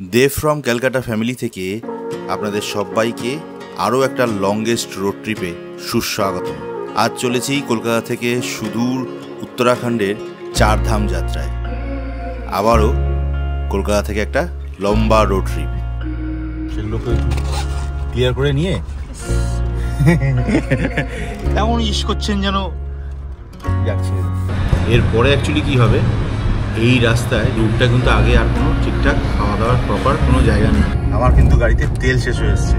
Dev from Calcutta family থেকে আপনাদের সবাইকে আরও একটা লংগেস্ট রোড ট্রিপে সুস্বাগতম। আজ চলেছি কলকাতা থেকে সুদূর উত্তরাখণ্ডের চারধাম যাত্রায়। আবারও কলকাতা থেকে একটা লম্বা রোড ট্রিপ, সেগুলোকে ক্লিয়ার করে নিয়ে এমন ইস করছেন যেন যাচ্ছে। এরপরে অ্যাকচুয়ালি কী হবে, এই রাস্তায় রুটটা কিন্তু আগে আর কোনো ঠিকঠাক খাওয়া দাওয়ার প্রপার কোনো জায়গা নেই। আমার কিন্তু গাড়িতে তেল শেষ হয়ে এসছে,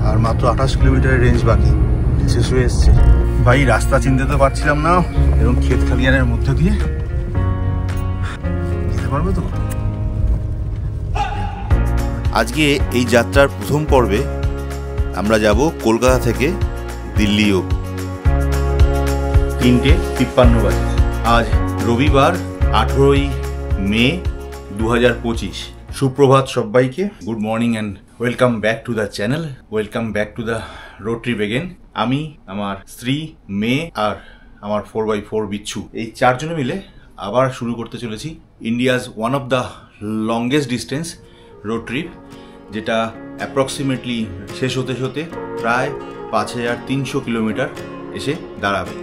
আর মাত্র 28 কিলোমিটারের রেঞ্জ বাকি, শেষ হয়ে এসছে। ভাই রাস্তা চিনতে তো পারছিলাম না, এবং ক্ষেত খালিয়ানের মধ্যে দিয়ে যেতে পারবে তো। আজকে এই যাত্রার প্রথম পর্বে আমরা যাব কলকাতা থেকে দিল্লি অবধি। 3:53 বাজে। আজ রবিবার 18ই মে 2025। সুপ্রভাত সবাইকে, good morning and welcome back to the channel, welcome back to the road trip again. আমি, আমার স্ত্রী, মেয়ে আর আমার 4x4 বিচ্ছু, এই চারজনে মিলে আবার শুরু করতে চলেছি India's one of the longest distance road trip, যেটা অ্যাপ্রক্সিমেটলি শেষ হতে হতে প্রায় 5300 কিলোমিটার এসে দাঁড়াবে।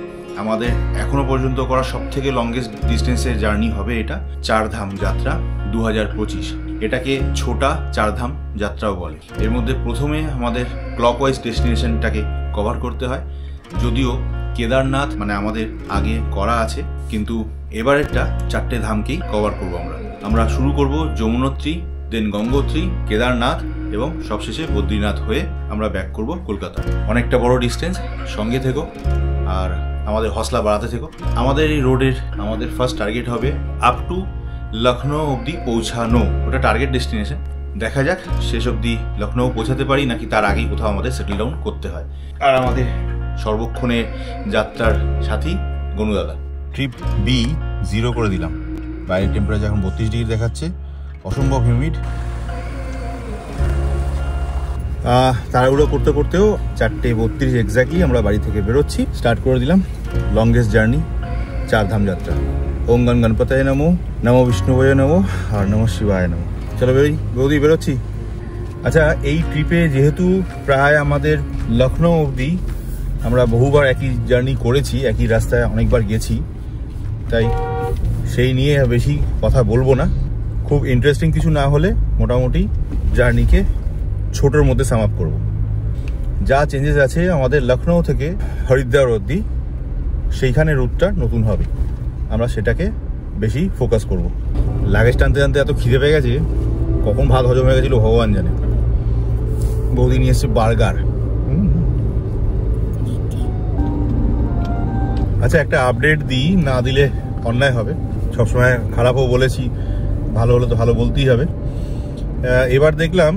আমাদের এখনো পর্যন্ত করা সবথেকে লংগেস্ট ডিস্টেন্সের জার্নি হবে এটা, চারধাম যাত্রা 2025। এটাকে ছোটা চারধাম যাত্রাও বলে। এর মধ্যে প্রথমে আমাদের ক্লকওয়াইজ ডেস্টিনেশনটাকে কভার করতে হয়, যদিও কেদারনাথ মানে আমাদের আগে করা আছে, কিন্তু এবারেরটা 4টে ধামকেই কভার করবো আমরা শুরু করব যমুনোত্রী, দেন গঙ্গোত্রী, কেদারনাথ এবং সবশেষে বদ্রীনাথ হয়ে আমরা ব্যাক করব কলকাতা। অনেকটা বড় ডিস্টেন্স, সঙ্গে থেকো আর আমাদের হসলা বাড়াতে থেকো। আমাদের এই রোডের আমাদের ফার্স্ট টার্গেট হবে আপ টু লখনৌ অবধি পৌঁছানো, ওটা টার্গেট ডেস্টিনেশন। দেখা যাক শেষ অবধি লখনৌ পৌঁছাতে পারি নাকি তার আগেই কোথাও আমাদের সেটেল ডাউন করতে হয়। আর আমাদের সর্বক্ষণের যাত্রার সাথী গনুদাদা। ট্রিপ বি 0 করে দিলাম। বাইরের টেম্পারেচার এখন 32 ডিগ্রি দেখাচ্ছে, অসম্ভব হিউমিড। তাড়াহুড়ো করতে করতেও 4:32 এক্স্যাক্টলি আমরা বাড়ি থেকে বেরোচ্ছি। স্টার্ট করে দিলাম লংগেস্ট জার্নি, চারধাম যাত্রা। ওম গণ গণপতায় নমো, নমো বিষ্ণুভয়ে নমো, আর নমো শিবায় নমো। চলো বেরোই, বৌদি বেরোচ্ছি। আচ্ছা, এই ট্রিপে যেহেতু প্রায় আমাদের লখনৌ অবধি আমরা বহুবার একই জার্নি করেছি, একই রাস্তায় অনেকবার গেছি, তাই সেই নিয়ে বেশি কথা বলবো না। খুব ইন্টারেস্টিং কিছু না হলে মোটামুটি জার্নিকে ছোটোর মধ্যে সাম আপ করবো। যা চেঞ্জেস আছে আমাদের লখনৌ থেকে হরিদ্বার অবধি, সেইখানে রুটটা নতুন হবে, আমরা সেটাকে বেশি ফোকাস করব। লাগেজ টানতে টানতে এত খিদে পেয়ে গেছে, কখন ভাত হজম হয়ে গেছিলো ভগবান জানে। বৌদি নিয়ে এসছে বার্গার। আচ্ছা, একটা আপডেট দিই, না দিলে অন্যায় হবে। সবসময় খারাপও বলেছি, ভালো হলে তো ভালো বলতেই হবে। এবার দেখলাম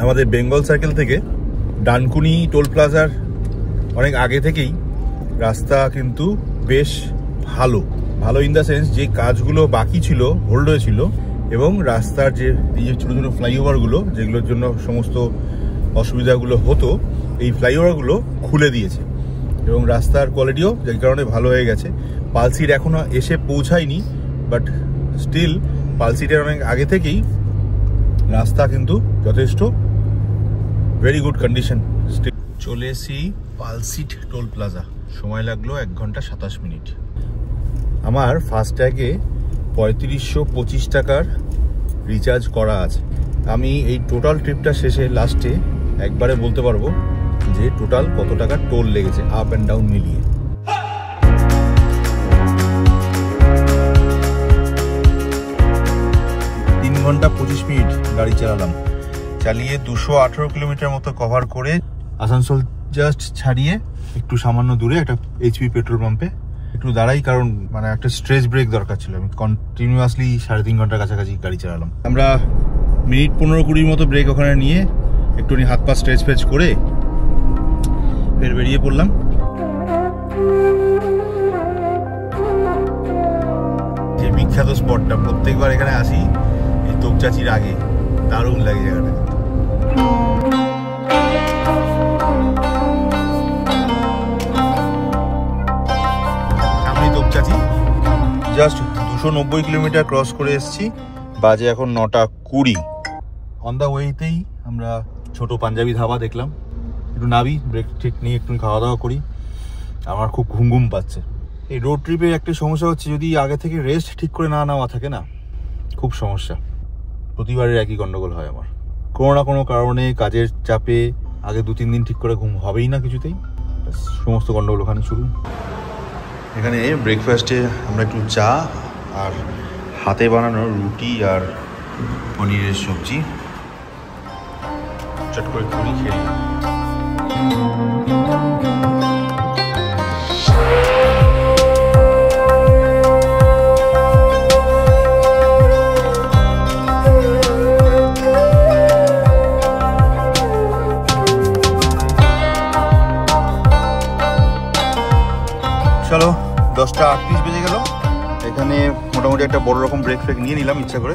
আমাদের বেঙ্গল সার্কেল থেকে ডানকুনি টোল প্লাজার অনেক আগে থেকেই রাস্তা কিন্তু বেশ ভালো ইন দ্য সেন্স যে কাজগুলো বাকি ছিল, হোল্ড হয়েছিল, এবং রাস্তার যে ছোটো ছোটো ফ্লাইওভারগুলো যেগুলোর জন্য সমস্ত অসুবিধাগুলো হতো, এই ফ্লাইওভারগুলো খুলে দিয়েছে এবং রাস্তার কোয়ালিটিও যে কারণে ভালো হয়ে গেছে। পালসিট এখনও এসে পৌঁছায়নি, বাট স্টিল পালসিটের অনেক আগে থেকেই রাস্তা কিন্তু যথেষ্ট ভেরি গুড কন্ডিশন। চলে এসেছি পালসিট টোল প্লাজা, সময় লাগলো 1 ঘন্টা 27 মিনিট। আমার ফাস্ট্যাগে 3525 টাকার রিচার্জ করা আছে। আমি এই টোটাল ট্রিপটা শেষে লাস্টে একবারে বলতে পারবো যে টোটাল কত টাকা টোল লেগেছে আপ অ্যান্ড ডাউন মিলিয়ে। 3 ঘন্টা 25 মিনিট গাড়ি চালালাম, চালিয়ে 218 কিলোমিটার মতো কভার করে আসানসোল জাস্ট ছাড়িয়ে একটু সামান্য দূরে একটা এইচপি পেট্রোল পাম্পে একটু দাঁড়াই, কারণ মানে একটা স্ট্রেচ ব্রেক দরকার ছিল। আমি কন্টিনিউয়াসলি 3.5 ঘন্টার কাছাকাছি গাড়ি চালালাম। আমরা মিনিট 15-20 মতো ব্রেক ওখানে নিয়ে একটুখানি হাত পা স্ট্রেচ ফ্রেচ করে ফের বেরিয়ে পড়লাম। যে বিখ্যাত স্পটটা, প্রত্যেকবার এখানে আসি এই তোপচাচির আগে, দারুণ লাগে জায়গাটা। আমি তোপচাচি জাস্ট 290 কিলোমিটার ক্রস করে এসেছি। বাজে এখন 9:20। অন দ্য ওয়েতেই আমরা ছোট পাঞ্জাবি ধাবা দেখলাম, একটু নাবি, ব্রেক ঠিক নিয়ে একটু খাওয়া দাওয়া করি। আমার খুব ঘুম পাচ্ছে। এই রোড ট্রিপে একটা সমস্যা হচ্ছে, যদি আগে থেকে রেস্ট ঠিক করে না নেওয়া থাকে না, খুব সমস্যা। প্রতিবারের একই গন্ডগোল হয় আমার, কোনো না কোনো কারণে কাজের চাপে আগে 2-3 দিন ঠিক করে ঘুম হবেই না কিছুতেই, সমস্ত গন্ডগোল ওখানে শুরু। এখানে ব্রেকফাস্টে আমরা একটু চা আর হাতে বানানো রুটি আর পনিরের সবজি চট করে খুলি খেয়ে। চলো 10:38 বেজে গেল। এখানে মোটামুটি একটা বড় রকম ব্রেক ফ্রেক নিয়ে নিলাম ইচ্ছা করে।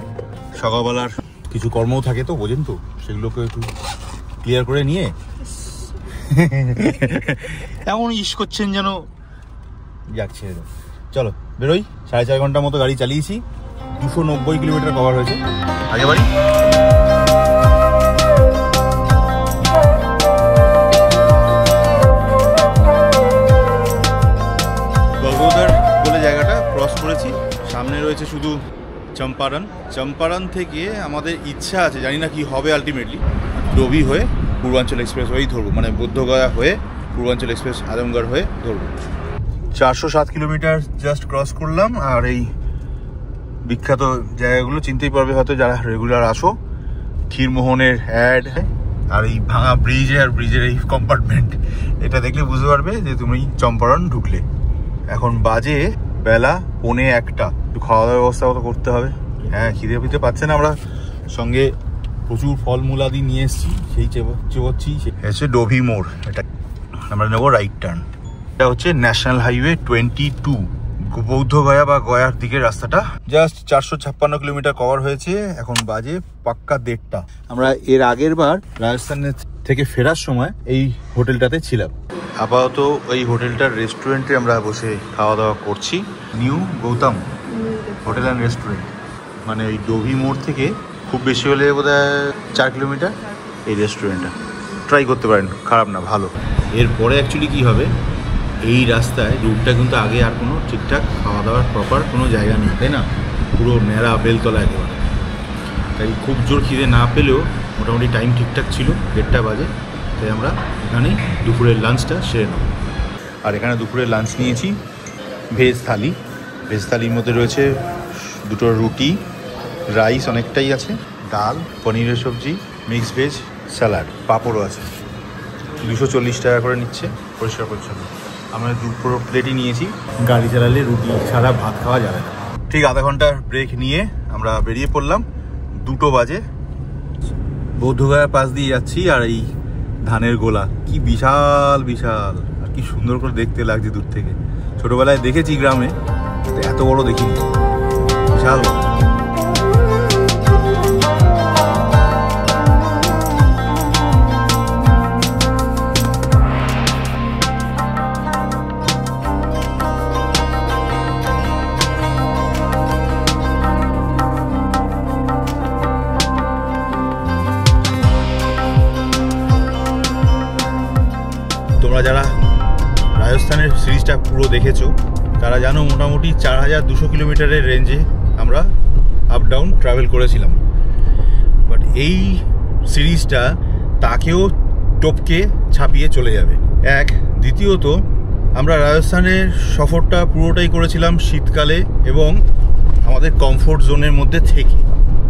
সকালবেলার কিছু কর্মও থাকে তো, বোঝেন তো, সেগুলোকে একটু ক্লিয়ার করে নিয়ে এমন ইস করছেন যেন যাচ্ছে। চলো বেরোই। 4.5 ঘন্টার মতো গাড়ি চালিয়েছি, 290 কিলোমিটার কভার হয়েছে। আগে বাড়ি। জায়গাটা ক্রস করেছি, সামনে রয়েছে শুধু চম্পারণ থেকে আমাদের ইচ্ছা আছে, জানি না কি হবে আলটিমেটলি, ডোভি হয়ে পূর্বাঞ্চল এক্সপ্রেস হয়েই ধরবো, মানে বুদ্ধগয়া হয়ে পূর্বাঞ্চল এক্সপ্রেস আজমগড় হয়ে ধরবো। 407 কিলোমিটার জাস্ট ক্রস করলাম। আর এই বিখ্যাত জায়গাগুলো চিনতেই পারবে হয়তো যারা রেগুলার আসো। ক্ষীরমোহনের অ্যাড, আর এই ভাঙা ব্রিজ আর ব্রিজের এই কম্পার্টমেন্ট, এটা দেখলে বুঝতে পারবে যে তুমি চম্পারণ ঢুকলে। এখন বাজে বেলা 1:45, একটু খাওয়া দাওয়ার ব্যবস্থা করতে হবে। হ্যাঁ, খিদে ফিতে পাচ্ছে না। আমরা সঙ্গে প্রচুর ফলমূল আদি নিয়ে এসেছি, সেই চেবচ্ছি। হচ্ছে ডোভি মোড়, এটা আমরা নেবো রাইট টার্ন। এটা হচ্ছে ন্যাশনাল হাইওয়ে 22, বৌদ্ধগয়া বা গয়ার দিকের রাস্তাটা। জাস্ট 456 কিলোমিটার কভার হয়েছে। এখন বাজে পাক্কা 1:30। আমরা এর আগের বার রাজস্থানের থেকে ফেরার সময় এই হোটেলটাতে ছিলাম। আপাতত এই হোটেলটার রেস্টুরেন্টে আমরা বসে খাওয়া দাওয়া করছি। New Gautam hotel and restaurant, মানে ওই ডোভি মোড় থেকে খুব বেশি হলে বোধহয় 4 কিলোমিটার এই রেস্টুরেন্টটা। ট্রাই করতে পারেন, খারাপ না, ভালো। এরপরে অ্যাকচুয়ালি কী হবে, এই রাস্তায় রুটটা কিন্তু আগে আর কোনো ঠিকঠাক খাওয়া দাওয়ার প্রপার কোনো জায়গা নেই, তাই না? পুরো ন্যাড়া বেলতলা একেবারে। তাই খুব জোর খিদে না পেলেও মোটামুটি টাইম ঠিকঠাক ছিল, 1:30 বাজে। তাই আমরা এখানেই দুপুরের লাঞ্চটা সেরে নেব। আর এখানে দুপুরের লাঞ্চ নিয়েছি ভেজ থালি। ভেজ থালির মধ্যে রয়েছে 2টো রুটি, রাইস অনেকটাই আছে, ডাল, পনিরের সবজি, মিক্সড ভেজ, স্যালাড, পাঁপড়ও আছে। 240 টাকা করে নিচ্ছে, পরিষ্কার পরিচ্ছন্ন। আমরা 2 প্লেটই নিয়েছি। গাড়ি চালালে রুটি ছাড়া ভাত খাওয়া যাবে না। ঠিক আধা ঘন্টার ব্রেক নিয়ে আমরা বেরিয়ে পড়লাম। 2টো বাজে। বৌদ্ধগয়ার পাশ দিয়ে যাচ্ছি। আর এই ধানের গোলা কি বিশাল বিশাল, আর কি সুন্দর করে দেখতে লাগছে দূর থেকে। ছোটবেলায় দেখেছি গ্রামে, এত বড় দেখিনি, বিশাল বড়। তোমরা যারা রাজস্থানের সিরিজটা পুরো দেখেছো তারা জানো মোটামুটি 4200 কিলোমিটারের রেঞ্জে আমরা আপ ডাউন ট্রাভেল করেছিলাম। বাট এই সিরিজটা তাকেও টপকে ছাপিয়ে চলে যাবে। এক, দ্বিতীয়ত আমরা রাজস্থানের সফরটা পুরোটাই করেছিলাম শীতকালে এবং আমাদের কমফোর্ট জোনের মধ্যে থেকে,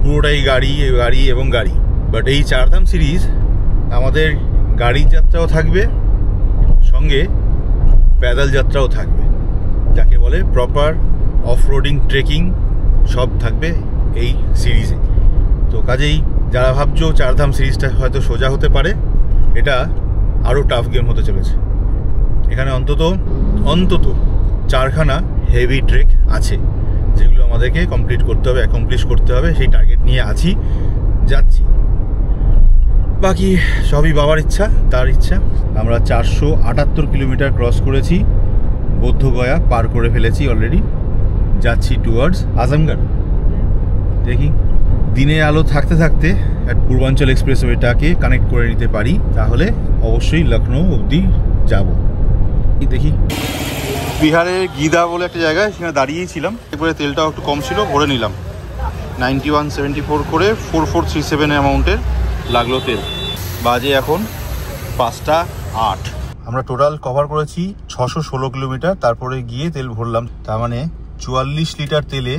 পুরোটাই গাড়ি এবং গাড়ি। বাট এই চারধাম সিরিজ আমাদের গাড়ির যাত্রাও থাকবে, সঙ্গে প্যাদাল যাত্রাও থাকবে, যাকে বলে প্রপার অফরোডিং, ট্রেকিং সব থাকবে এই সিরিজে। তো কাজেই যারা ভাবছো চারধাম সিরিজটা হয়তো সোজা হতে পারে, এটা আরও টাফ গেম হতে চলেছে। এখানে অন্তত 4খানা হেভি ট্রেক আছে, যেগুলো আমাদেরকে অ্যাকমপ্লিশ করতে হবে। সেই টার্গেট নিয়ে যাচ্ছি। বাকি সবই বাবার ইচ্ছা, তার ইচ্ছা। আমরা 478 কিলোমিটার ক্রস করেছি, বৌদ্ধগয়া পার করে ফেলেছি অলরেডি। যাচ্ছি টুয়ার্ডস আজমগড়। দেখি দিনের আলো থাকতে থাকতে পূর্বাঞ্চল এক্সপ্রেসওয়েটাকে কানেক্ট করে নিতে পারি তাহলে অবশ্যই লখনৌ অবধি যাব। দেখি বিহারে গিদা বলে একটা জায়গায়, সেখানে দাঁড়িয়েই ছিলাম। এরপরে তেলটাও একটু কম ছিল, ভরে নিলাম। 9174 করে 4437 অ্যামাউন্টের লাগলো তেল। বাজে এখন 5টা 8। আমরা টোটাল কভার করেছি 616 কিলোমিটার। তারপরে গিয়ে তেল ভরলাম, তার মানে 44 লিটার তেলে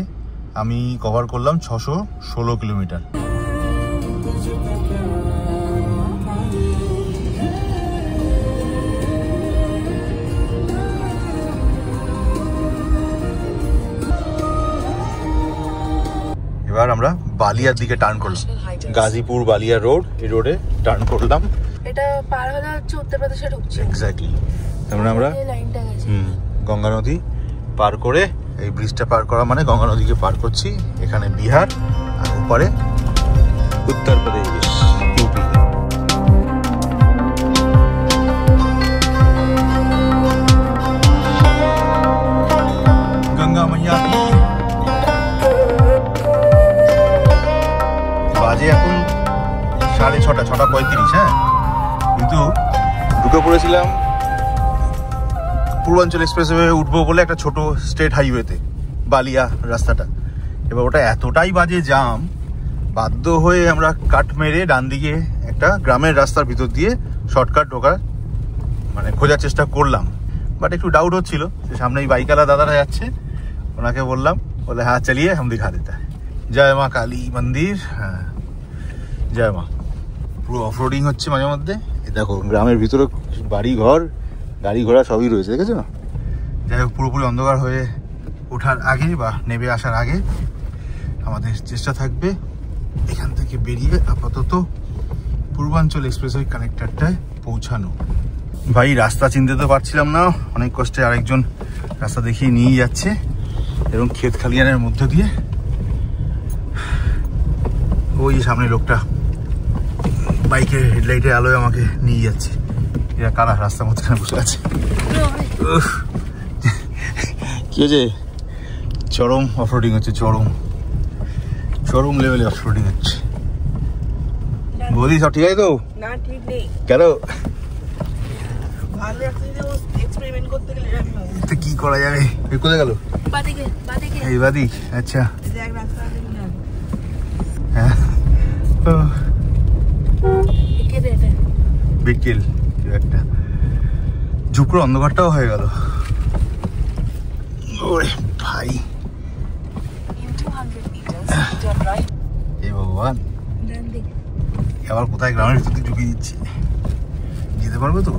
আমি কভার করলাম 616 কিলোমিটার। এবার আমরা বালিয়ার দিকে টার্ন করলাম, গাজীপুর বালিয়া রোড, এই রোডে টার্ন করলাম। এটা পার হলে হচ্ছে উত্তরপ্রদেশে ঢুকছে। এক্স্যাক্টলি। তারপরে আমরা গঙ্গা নদী পার করে, এই ব্রিজটা পার করা মানে গঙ্গা নদীকে পার করছি। এখানে বিহার আর উপরে উত্তরপ্রদেশ, ইউপি। গঙ্গা মাইয়া বাজে এখন 6:30, 6:35। হ্যাঁ, কিন্তু ঢুকে পড়েছিলাম পূর্বাঞ্চল এক্সপ্রেসওয়ে উঠবো বলে একটা ছোট স্টেট হাইওয়েতে, বালিয়া রাস্তাটা। এবার ওটা এতটাই বাজে জাম, বাধ্য হয়ে আমরা কাট মেরে ডান দিকে একটা গ্রামের রাস্তার ভিতর দিয়ে শর্টকাট ঢোকার মানে খোঁজার চেষ্টা করলাম। বাট একটু ডাউট হচ্ছিল, সামনে এই বাইকালা দাদারা যাচ্ছে, ওনাকে বললাম, বলে হ্যাঁ চালিয়ে হাম দিখা দিতে। জয় মা কালী মন্দির। হ্যাঁ, জয় মা। পুরো অফরোডিং হচ্ছে মাঝে মধ্যে। দেখো গ্রামের ভিতরে বাড়ি ঘর, গাড়ি ঘোড়া সবই রয়েছে, দেখেছো না? যাই হোক, পুরোপুরি অন্ধকার হয়ে ওঠার আগে বা নেমে আসার আগে আমাদের চেষ্টা থাকবে এখান থেকে বেরিয়ে আপাতত পূর্বাঞ্চল এক্সপ্রেসওয়ে কানেক্টরটায় পৌঁছানো। ভাই রাস্তা চিনতে তো পারছিলাম না, অনেক কষ্টে আরেকজন রাস্তা দেখিয়ে নিয়ে যাচ্ছে এবং ক্ষেত খালিয়ানের মধ্যে দিয়ে। ওই সামনে লোকটা বাইকের হেডলাইটের আলোয় আমাকে নিয়ে যাচ্ছে। এরা কারা রাস্তার মধ্যখানে বসে আছে? কি হয়েছে? চরম অফরোডিং হচ্ছে, চরম লেভেলে অফরোডিং হচ্ছে। বৌদি সব ঠিক আছে তো? না, ঠিক নেই। কেন? ভালো এক্সপেরিমেন্ট করতে গেলে এরকম হয়। তো কি করা যাবে? কোথায় গেল? বাদিকে। এই বাদিক। আচ্ছা, দেখ রাস্তা দেখি না। হ্যাঁ তো একে দে দে। বিকেল একটা ঝুপড়ো অন্ধকারটাও হয়ে গেল। ওরে ভাই, In 200 meters, turn right. এই ভগবান, আবার কোথায় গ্রামের ভিতর দিয়ে ঢুকিয়ে দিচ্ছে। যেতে পারবে তো?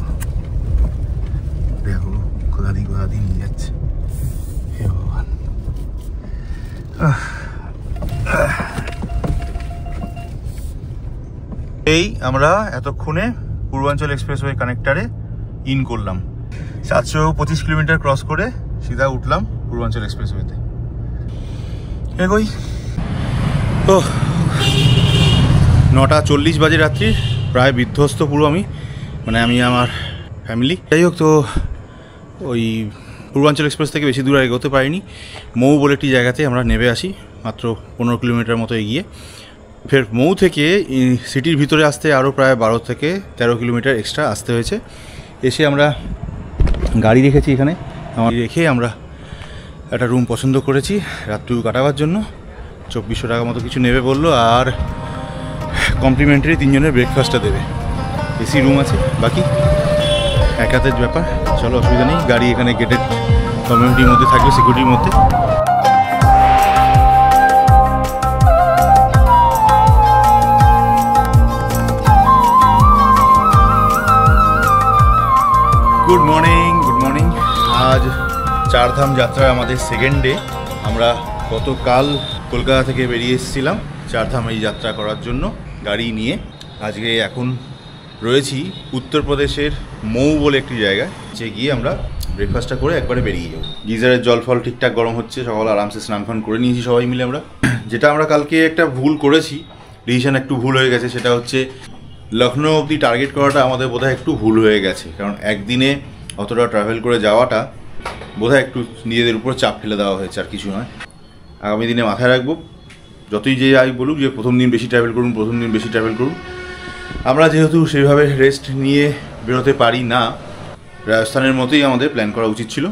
দেখো কোথা দিয়ে নিয়ে যাচ্ছে। হে ভগবান। এই আমরা এতক্ষণে পূর্বাঞ্চল এক্সপ্রেসওয়ে কানেক্টারে ইন করলাম। 725 কিলোমিটার ক্রস করে সিধা উঠলাম পূর্বাঞ্চল এক্সপ্রেসওয়েতে। এগোই। ও 9:40 বাজে রাত্রির, প্রায় বিধ্বস্ত পুরো আমি, মানে আমি আমার ফ্যামিলি। যাই হোক, তো ওই পূর্বাঞ্চল এক্সপ্রেস থেকে বেশি দূর এগোতে পারিনি। মৌ বলে একটি জায়গাতে আমরা নেমে আসি, মাত্র 15 কিলোমিটার মতো এগিয়ে। ফের মৌ থেকে সিটির ভিতরে আসতে আরও প্রায় 12 থেকে 13 কিলোমিটার এক্সট্রা আসতে হয়েছে। এসে আমরা গাড়ি রেখেছি এখানে, রেখে আমরা একটা রুম পছন্দ করেছি রাত্রিও কাটাবার জন্য। 2400 টাকা মতো কিছু নেবে বললো, আর কমপ্লিমেন্টারি 3 জনের ব্রেকফাস্টটা দেবে। এসি রুম আছে, বাকি এক হাতের ব্যাপার। চলো, অসুবিধা নেই। গাড়ি এখানে গেটেড কমিউনিটির মধ্যে থাকবে, সিকিউরিটির মধ্যে। Good morning. আজ চারধাম যাত্রার আমাদের সেকেন্ড ডে। আমরা গতকাল কলকাতা থেকে বেরিয়ে এসেছিলাম চারধাম এই যাত্রা করার জন্য গাড়ি নিয়ে। আজকে এখন রয়েছি উত্তরপ্রদেশের মৌ বলে একটি জায়গায়, যে গিয়ে আমরা ব্রেকফাস্টটা করে একবারে বেরিয়ে যাবো। গিজারের জল ফল ঠিকঠাক গরম হচ্ছে, সকাল আরামসে স্নান ফান করে নিয়েছি সবাই মিলে আমরা। যেটা আমরা কালকে একটা ভুল করেছি, ডিসিশন একটু ভুল হয়ে গেছে, সেটা হচ্ছে লখনৌ অবধি টার্গেট করাটা আমাদের বোধহয় একটু ভুল হয়ে গেছে। কারণ একদিনে অতটা ট্রাভেল করে যাওয়াটা বোধহয় একটু নিজেদের উপর চাপ ফেলে দেওয়া হয়েছে, আর কিছু নয়। আগামী দিনে মাথায় রাখবো যতই যে যাই বলুক যে প্রথম দিন বেশি ট্রাভেল করুন, আমরা যেহেতু সেইভাবে রেস্ট নিয়ে বেরোতে পারি না, রাজস্থানের মতোই আমাদের প্ল্যান করা উচিত ছিল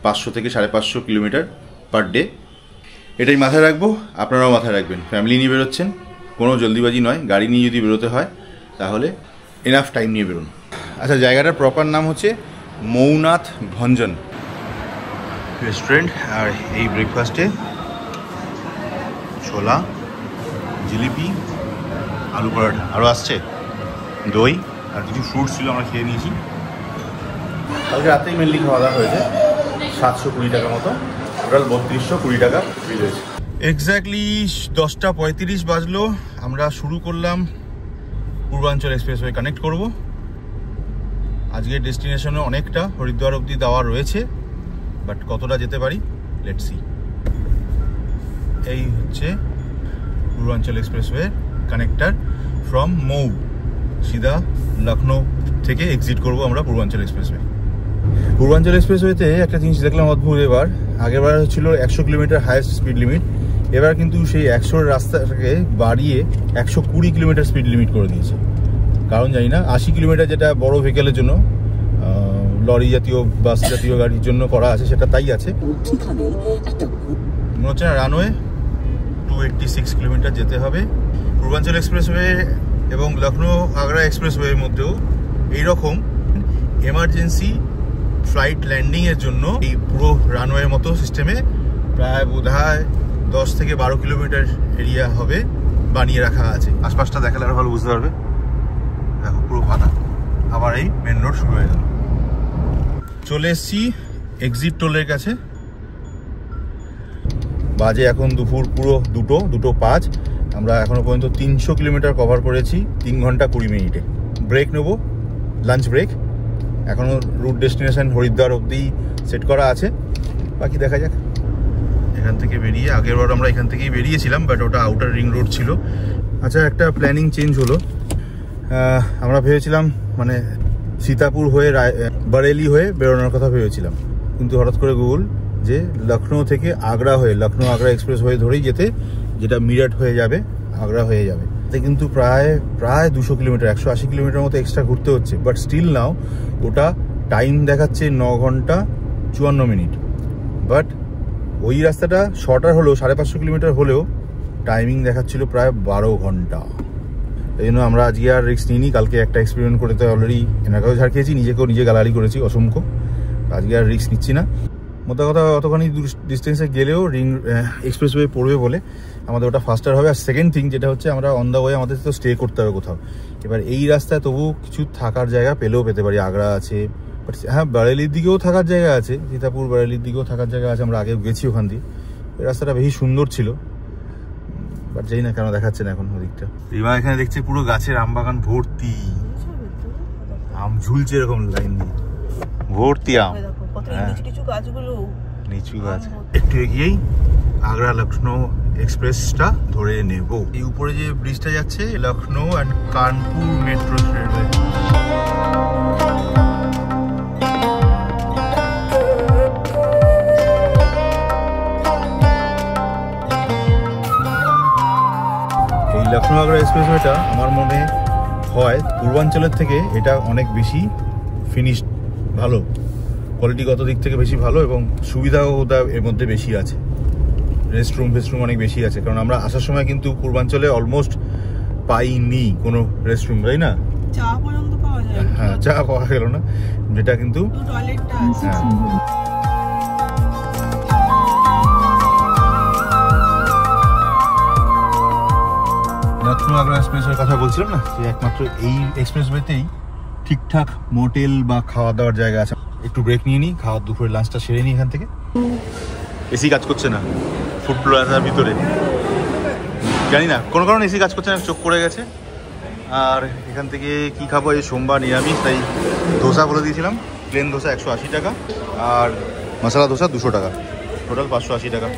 500 থেকে 550 কিলোমিটার পার ডে। এটাই মাথায় রাখবো, আপনারাও মাথায় রাখবেন। ফ্যামিলি নিয়ে বেরোচ্ছেন, কোনো জলদিবাজি নয়, গাড়ি নিয়ে যদি বেরোতে হয় তাহলে এনাফ টাইম নিয়ে বেরোন। আচ্ছা, জায়গাটার প্রপার নাম হচ্ছে মৌনাথ ভঞ্জন রেস্টুরেন্ট। আর এই ব্রেকফাস্টে ছোলা, জিলিপি, আলু পরোটা, আরও আসছে দই আর কিছু ফ্রুটস ছিল, আমরা খেয়ে নিয়েছি। কালকে রাতেই মেনলি খাওয়া দাওয়া হয়েছে, 720 টাকা মতো, টোটাল 3220 টাকা বিল হয়েছে। এক্স্যাক্টলি 10:35 বাজলো, আমরা শুরু করলাম পূর্বাঞ্চল এক্সপ্রেসওয়ে কানেক্ট করব। আজকের ডেস্টিনেশনে অনেকটা হরিদ্বার অবধি দেওয়া রয়েছে, বাট কতটা যেতে পারি লেটস সি। এই হচ্ছে পূর্বাঞ্চল এক্সপ্রেসওয়ে কানেক্টার ফ্রম মৌ, সিধা লখনৌ থেকে এক্সিট করব আমরা পূর্বাঞ্চল এক্সপ্রেসওয়ে। পূর্বাঞ্চল এক্সপ্রেসওয়েতে একটা জিনিস দেখলাম অদ্ভুত, আগেরবার ছিল 100 কিলোমিটার হাইয়েস্ট স্পিড লিমিট, এবার কিন্তু সেই 100 রাস্তাটাকে বাড়িয়ে 120 কিলোমিটার স্পিড লিমিট করে দিয়েছে। কারণ জানি না, 80 কিলোমিটার যেটা বড় ভেহিকেলের জন্য, লরি জাতীয় বাস জাতীয় গাড়ির জন্য করা আছে, সেটা তাই আছে। মনে হচ্ছে না রানওয়ে 286 কিলোমিটার যেতে হবে। পূর্বাঞ্চল এক্সপ্রেসওয়ে এবং লখনৌ আগ্রা এক্সপ্রেসওয়ের মধ্যেও এইরকম এমার্জেন্সি ফ্লাইট ল্যান্ডিংয়ের জন্য এই পুরো রানওয়ের মতো সিস্টেমে প্রায় বোধহয় 10 থেকে 12 কিলোমিটার এরিয়া হবে বানিয়ে রাখা আছে। আশপাশটা দেখালে আরো ভালো বুঝতে পারবে। দেখো পুরো ফাঁকা, আবার এই মেন রোড শুরু হয়ে গেল। চলে এসছি এক্সিট টোলের কাছে, বাজে এখন দুপুর পুরো 2:05। আমরা এখনো পর্যন্ত 300 কিলোমিটার কভার করেছি 3 ঘন্টা 20 মিনিটে। ব্রেক নেবো, লাঞ্চ ব্রেক। এখনো রুট ডেস্টিনেশন হরিদ্বার অবধি সেট করা আছে, বাকি দেখা যাক। এখান থেকে বেরিয়ে, আগেরবার আমরা এখান থেকেই বেরিয়েছিলাম, বাট ওটা আউটার রিং রোড ছিল। আচ্ছা, একটা প্ল্যানিং চেঞ্জ হলো। আমরা ভেবেছিলাম মানে সীতাপুর হয়ে বারেলি হয়ে বেরোনোর কথা ভেবেছিলাম, কিন্তু হঠাৎ করে গুগল যে লখনৌ থেকে আগ্রা হয়ে, লখনৌ আগ্রা এক্সপ্রেস হয়ে ধরেই যেতে, যেটা মিরাট হয়ে যাবে, আগ্রা হয়ে যাবে। তাতে কিন্তু প্রায় 200 কিলোমিটার, 180 কিলোমিটার মতো এক্সট্রা ঘুরতে হচ্ছে। বাট স্টিল নাও ওটা টাইম দেখাচ্ছে 9 ঘন্টা 54 মিনিট। বাট ওই রাস্তাটা শর্টার হলেও, 550 কিলোমিটার হলেও টাইমিং দেখাচ্ছিল প্রায় 12 ঘন্টা। এই জন্য আমরা আজকে আর রিস্ক নিইনি। কালকে একটা এক্সপেরিমেন্ট করে তো অলরেডি এনাকেও ঝাড় খেয়েছি, নিজেকেও নিজে গালাগালি করেছি অসংখ্য। আজকে আর রিস্ক নিচ্ছি না। মোটা কথা, অতখানি ডিস্টেন্সে গেলেও রিং এক্সপ্রেসওয়ে পড়বে বলে আমাদের ওটা ফাস্টার হবে। আর সেকেন্ড থিং যেটা হচ্ছে, আমরা অন দ্য ওয়ে আমাদের তো স্টে করতে হবে কোথাও। এবার এই রাস্তায় তবু কিছু থাকার জায়গা পেলেও পেতে পারি। আগ্রা আছে, বাট হ্যাঁ বারেলির দিকেও থাকার জায়গা আছে, সীতাপুর বারেলির দিকেও থাকার জায়গা আছে। আমরা আগেও গেছি ওখান দিয়ে, এই রাস্তাটা বেশি সুন্দর ছিল, বাট জানি না কেন দেখাচ্ছে না এখন ওদিকটা। রিমা এখানে দেখছে পুরো গাছের আম বাগান ভর্তি, আম ঝুলছে এরকম লাইন দিয়ে, ভর্তি আম। নিচু গাছ। একটু এগিয়েই আগ্রা লখনৌ এক্সপ্রেসটা ধরে নেব। এই উপরে যে ব্রিজটা যাচ্ছে, Lucknow and Kanpur metro railway. এই লখনৌ আগ্রা এক্সপ্রেসওয়েটা আমার মনে হয় পূর্বাঞ্চলের থেকে এটা অনেক বেশি ফিনিশড, ভালো কোয়ালিটিগত দিক থেকে বেশি ভালো, এবং সুবিধাও এর মধ্যে বেশি আছে। রেস্টরুম অনেক বেশি আছে, কারণ আমরা আসার সময় কিন্তু পূর্বাঞ্চলে অলমোস্ট পাইনি কোনো রেস্টরুম, তাই না? চা পর্যন্ত পাওয়া যায়। হ্যাঁ, চা পাওয়া গেল না, যেটা কিন্তু টয়লেটটা আছে। লখনৌ আগ্রা এক্সপ্রেসওয়ের কথা বলছিলাম না, যে একমাত্র এই এক্সপ্রেসওয়েতেই ঠিকঠাক মোটেল বা খাওয়া দাওয়ার জায়গা আছে। একটু ব্রেক নিয়ে নিই, খাওয়ার দুপুরে লাঞ্চটা সেরে নিই এখান থেকে। এসি কাজ করছে না ফুড প্লাজার ভিতরে, জানি না কোনো কারণে এসি কাজ করছে না, চোখ পড়ে গেছে। আর এখান থেকে কি খাবো, এই সোমবার নিরামিষ, তাই ধোসা বলে দিয়েছিলাম। প্লেন ধোসা 180 টাকা, আর মশলা ধোসা 200 টাকা, টোটাল 580 টাকা।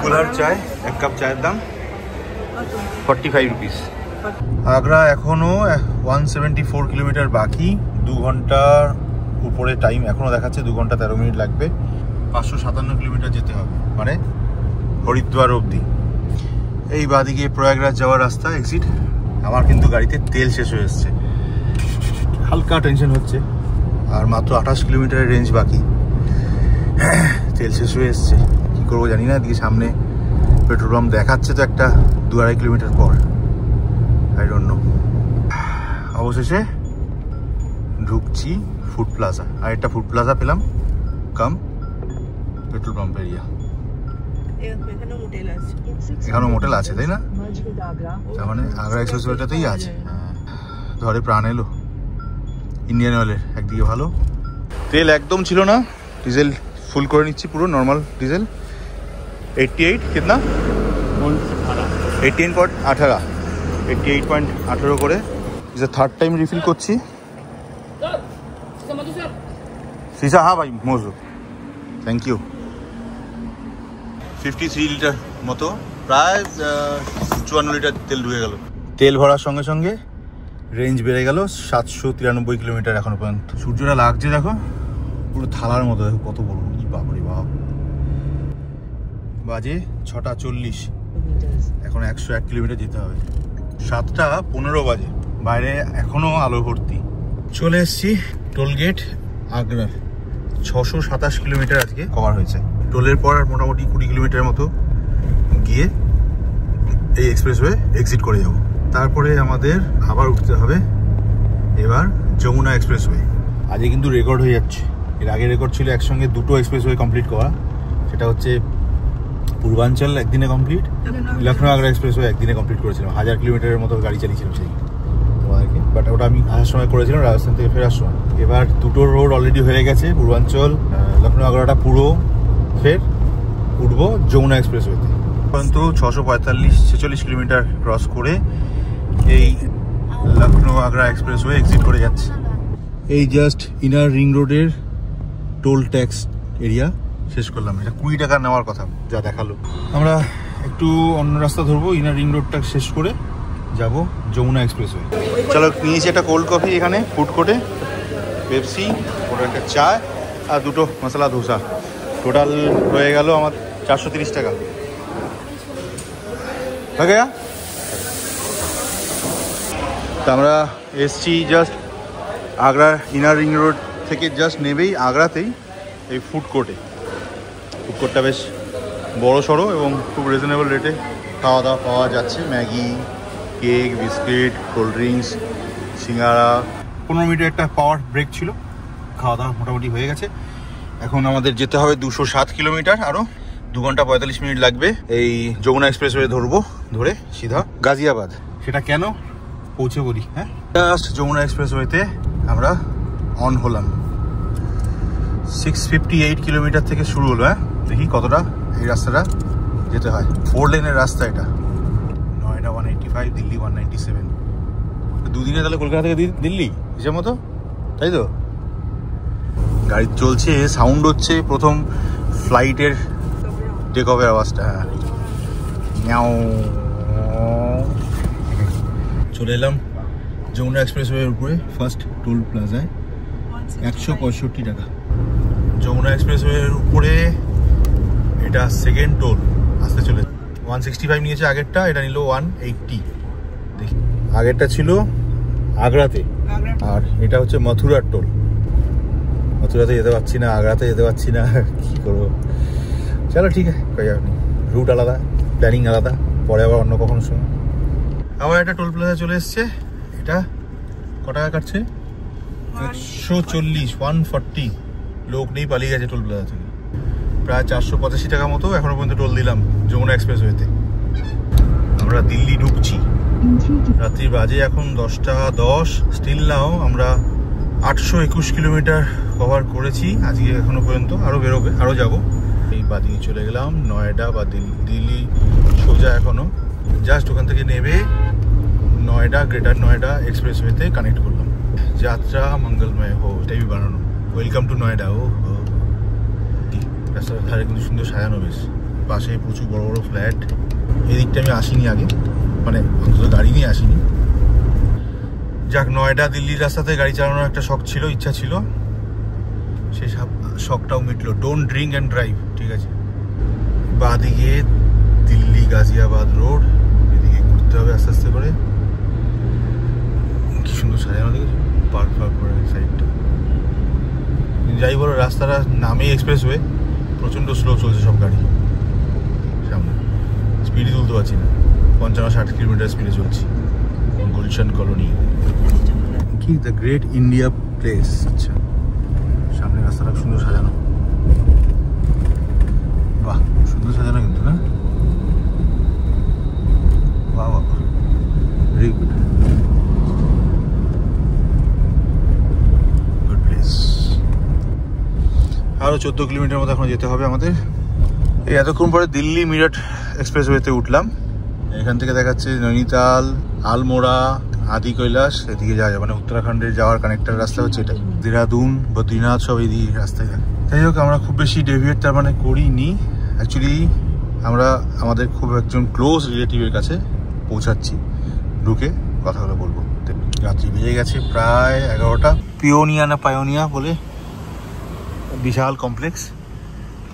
কুলার চায়, 1 কাপ চায়ের দাম 45 রুপিস। আগ্রা এখনও 174 কিলোমিটার বাকি, 2 ঘন্টার উপরে টাইম এখনও দেখাচ্ছে, 2 ঘন্টা 13 মিনিট লাগবে। 557 কিলোমিটার যেতে হবে, মানে হরিদ্বার অবধি। এই বাদিকে প্রয়াগরাজ যাওয়ার রাস্তা এক্সিট। আমার কিন্তু গাড়িতে তেল শেষ হয়ে এসছে, হালকা টেনশন হচ্ছে। আর মাত্র 28 কিলোমিটারের রেঞ্জ বাকি, তেল শেষ হয়ে এসছে। কী করবো জানি না। এদিকে সামনে পেট্রোল পাম্প দেখাচ্ছে তো একটা 2-2.5 কিলোমিটার পর, আই ডোন্ট নো। অবশেষে ঢুকছি ফুড প্লাজা। আর একটা ফুড প্লাজা পেলাম কাম পেট্রোল পাম্প এরিয়া। এখানেও মোটেল আছে তাই না? তার মানে আগ্রা এক্সপ্রেসওয়েটাতেই আছে। ধরে প্রাণ এলো। ইন্ডিয়ান অয়েলের একদিকে ভালো, তেল একদম ছিল না। ডিজেল ফুল করে নিচ্ছি, পুরো নর্মাল ডিজেল। 88 কিতনা 18.18 88.18 করে। ইজ থার্ড টাইম রিফিল করছি। सीसा हाँ भाई मौजूद, थैंक यू। 53 লিটার মতো, প্রায় 54 লিটার তেল ঢুকে গেল। তেল ভরার সঙ্গে সঙ্গে রেঞ্জ বেড়ে গেল 793 কিলোমিটার এখনো পর্যন্ত। সূর্যটা লাগছে দেখো, পুরো থালার মতো। দেখো কত বড়, বাপরে বাপ। বাজে 6:40, এখন 101 কিলোমিটার যেতে হবে। 7:15 বাজে, বাইরে এখনো আলো ভর্তি। চলে এসছি টোলগেট আগ্রার। 627 কিলোমিটার আজকে কভার হয়েছে। টোলের পর আর মোটামুটি 20 কিলোমিটার মতো গিয়ে এই এক্সপ্রেসওয়ে এক্সিট করে যাব। তারপরে আমাদের আবার উঠতে হবে এবার যমুনা এক্সপ্রেসওয়ে। আজকে কিন্তু রেকর্ড হয়ে যাচ্ছে। এর আগে রেকর্ড ছিল একসঙ্গে দুটো এক্সপ্রেসওয়ে কমপ্লিট করা। সেটা হচ্ছে পূর্বাঞ্চল একদিনে কমপ্লিট, লখনৌ আগ্রা এক্সপ্রেসওয়ে একদিনে কমপ্লিট করেছিলাম। 1000 কিলোমিটারের মতো গাড়ি চালিয়েছিলাম সেই তোমাদেরকে। বাট ওটা আমি আসার সময় করেছিলাম, রাজস্থান থেকে ফেরার সময়। এবার দুটো রোড অলরেডি হয়ে গেছে, পূর্বাঞ্চল লখনৌ আগ্রাটা পুরো। ফের উঠবো যমুনা এক্সপ্রেসওয়েতে। পর্যন্ত 645-46 কিলোমিটার ক্রস করে এই লখনৌ আগ্রা এক্সপ্রেসওয়ে এক্সিট করে যাচ্ছে। এই জাস্ট ইনার রিং রোডের টোল ট্যাক্স এরিয়া শেষ করলাম। এটা 20 টাকা নেওয়ার কথা যা দেখালো। আমরা একটু অন্য রাস্তা ধরবো, ইনার রিং রোডটা শেষ করে যাব যমুনা এক্সপ্রেসওয়ে। চলো, নিয়েছি একটা কোল্ড কফি এখানে ফুড কোর্টে, পেপসি, ওটা একটা চা আর দুটো মশলা ধোসা। টোটাল হয়ে গেল আমার 430 টাকা। হয়ে গেয়া। তা আমরা এসছি জাস্ট আগ্রার ইনার রিং রোড থেকে জাস্ট নেবেই আগ্রাতেই এই ফুড কোর্টে। ফুড কোর্টটা বেশ বড় সড়ো এবং খুব রিজনেবল রেটে খাওয়া দাওয়া পাওয়া যাচ্ছে। Maggi, cake, biscuit, cold drinks, সিঙ্গারা। 15 মিনিটের একটা পাওয়ার ব্রেক ছিল, খাওয়া দাওয়া মোটামুটি হয়ে গেছে। এখন আমাদের যেতে হবে 207 কিলোমিটার, আরও 2 ঘন্টা 45 মিনিট লাগবে। এই যমুনা এক্সপ্রেসওয়ে ধরবো, ধরে সিধা গাজিয়াবাদ। সেটা কেন পৌঁছে বলি। হ্যাঁ, জাস্ট যমুনা এক্সপ্রেসওয়েতে আমরা অন হলাম। 658 কিলোমিটার থেকে শুরু হলো। হ্যাঁ, দেখি কতটা এই রাস্তাটা যেতে হয়। 4 লেনের রাস্তা এটা। নয়ডা 185, দিল্লি 197। দুদিনে তাহলে কলকাতা থেকে দিল্লি হিসেব মতো, তাই তো? গাড়ি চলছে, সাউন্ড হচ্ছে প্রথম ফ্লাইটের টেক অফের আওয়াজটা। হ্যাঁ, চলে এলাম যমুনা এক্সপ্রেসওয়ের উপরে ফার্স্ট টোল প্লাজায়। 165 টাকা যমুনা এক্সপ্রেসওয়ের উপরে। এটা সেকেন্ড টোল আসতে চলে। 165 নিয়েছে আগেরটা, এটা নিল 180। দেখি, আগেরটা ছিল আগ্রাতে আর এটা হচ্ছে মথুরার টোল। মথুরাতে যেতে পারছি না, আগ্রাতে যেতে পারছি না, কী করবো। চলো ঠিক আছে, কই আপনি রুট আলাদা, প্ল্যানিং আলাদা, পরে আবার অন্য কখনো সময়। আবার একটা টোল প্লাজা চলে এসছে। এটা ক টাকা কাটছে? 140, 140। লোক নেই, পালিয়ে গেছে টোল প্লাজা থেকে। প্রায় 485 টাকা মতো এখনো পর্যন্ত টোল দিলাম যমুনা এক্সপ্রেসওয়েতে। আমরা দিল্লি ঢুকছি। রাত্রি বাজে এখন 10:10। স্টিল নাও আমরা 821 কিলোমিটার কভার করেছি আজকে এখনো পর্যন্ত। আরও বেরোবে, আরও যাবো। এই বাদিকে চলে গেলাম নয়ডা বা দিল্লি সোজা। এখনো জাস্ট ওখান থেকে নেবে নয়ডা, গ্রেটার নয়ডা এক্সপ্রেসওয়েতে কানেক্ট করলাম। যাত্রা মঙ্গলময় হো, এটাই বানানো। Welcome to Noida. ও রাস্তার ধারে কিন্তু সুন্দর সাজানো বেশ, পাশে প্রচুর বড় বড় ফ্ল্যাট। এদিকটা আমি আসিনি আগে, মানে অন্তত গাড়ি নিয়ে আসিনি। যাক, নয়ডা দিল্লির রাস্তাতে গাড়ি চালানোর একটা শখ ছিল, ইচ্ছা ছিল, সেই শখটাও মিটলো। ডোন্ট ড্রিঙ্ক অ্যান্ড ড্রাইভ, ঠিক আছে। বাদিকে দিল্লি গাজিয়াবাদ রোড। হবে আস্তে আস্তে করে। কি সুন্দর সাজানো দেখেছো, পার্ক পার্ক করে সাইডটা। যাই বলো, রাস্তাটা নামেই এক্সপ্রেসওয়ে, প্রচণ্ড স্লো চলছে সব গাড়ি সামনে। স্পিডই তুলতে পারছি না, 55-60 কিলোমিটার স্পিডে চলছি। গুলশান কলোনি কি দ্য গ্রেট ইন্ডিয়া প্লেস। আচ্ছা, সামনে রাস্তাটা সুন্দর সাজানো, বাহ সুন্দর সাজানো কিন্তু না, বাহ বাহ ভেরি গুড গুড প্লেস। আরও 14 কিলোমিটার মতো এখন যেতে হবে আমাদের। এই এতক্ষণ পরে দিল্লি মিরট এক্সপ্রেসওয়েতে উঠলাম। এখান থেকে দেখাচ্ছে নৈনিতাল, আলমোড়া, আদি কৈলাস, এদিকে যাওয়া যায়, মানে উত্তরাখণ্ডের যাওয়ার কানেক্টার রাস্তা হচ্ছে এটা। দেরাদুন, বদ্রীনাথ সব এই রাস্তায় যায়। যাই হোক, আমরা খুব বেশি ডেভিয়েট তার মানে করিনি। অ্যাকচুয়ালি আমরা আমাদের খুব একজন ক্লোজ রিলেটিভের কাছে পৌঁছাচ্ছি, ঢুকে কথাগুলো বলবো। রাত্রি বেজে গেছে প্রায় 11টা। পিওনিয়া না পায়োনিয়া বলে বিশাল কমপ্লেক্স,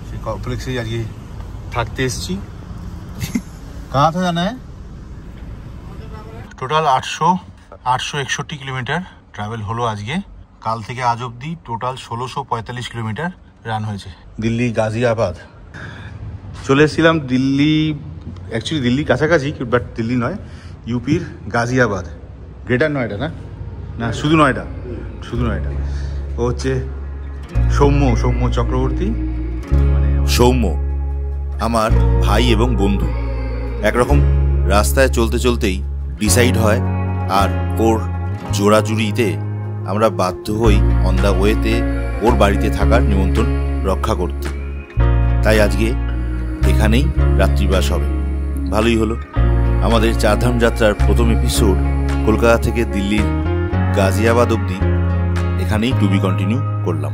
সেই কমপ্লেক্সেই আজকে থাকতে এসছি। কাহা থা জানা হ্যায়? টোটাল 861 কিলোমিটার ট্রাভেল হলো আজকে। কাল থেকে আজ অবধি টোটাল 1645 কিলোমিটার রান হয়েছে। দিল্লি গাজিয়াবাদ চলে এসেছিলাম। দিল্লি অ্যাকচুয়ালি দিল্লি কাছাকাছি, বাট দিল্লি নয়, ইউপির গাজিয়াবাদ, গ্রেটার নয়ডা না, না শুধু নয়ডা, শুধু নয়ডা। ও হচ্ছে সৌম্য চক্রবর্তী। সৌম্য আমার ভাই এবং বন্ধু। একরকম রাস্তায় চলতে চলতেই ডিসাইড হয়, আর ওর জোড়াজুড়িতে আমরা বাধ্য হই অন দ্য ওয়েতে ওর বাড়িতে থাকার নিমন্ত্রণ রক্ষা করতে। তাই আজকে এখানেই রাত্রিবাস হবে। ভালোই হলো, আমাদের চারধাম যাত্রার প্রথম এপিসোড কলকাতা থেকে দিল্লির গাজিয়াবাদ অবধি এখানেই টু বি কন্টিনিউ করলাম।